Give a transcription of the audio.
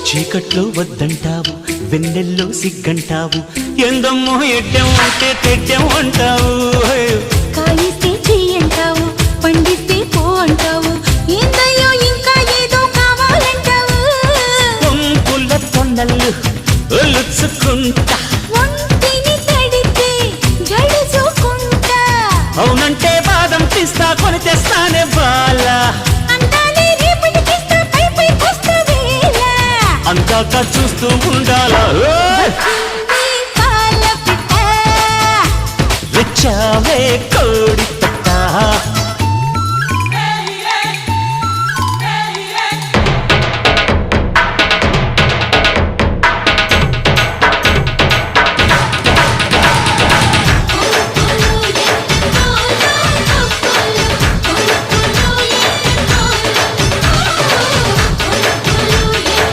చీకట్లో వద్దంటావు, వెన్నెల్లో సిగ్గంటావు, ఎందమ్మో ఎడ్డెం అంటే తెడ్డెం అంటావు. కాయిస్తే చెయ్యంటావు, పండిస్తే పో అంటావు, ఏందయ్యో ఇంకా ఏదో కావాలంటావు. కొంపుల తొన్నలు ఒలుచుకుంటా, ఒంటిని తడితే గడుచుకుంటా, అవునంటే బాదం పిస్తా కొని తెస్తానే బాల, అందాలే రేపటికిస్తా పై పైకొస్తా వేళ, అందాక చూస్తూ ఉండాలా. వచ్చింది పాల పిట్ట, వచ్చావే కోడి పెట్ట.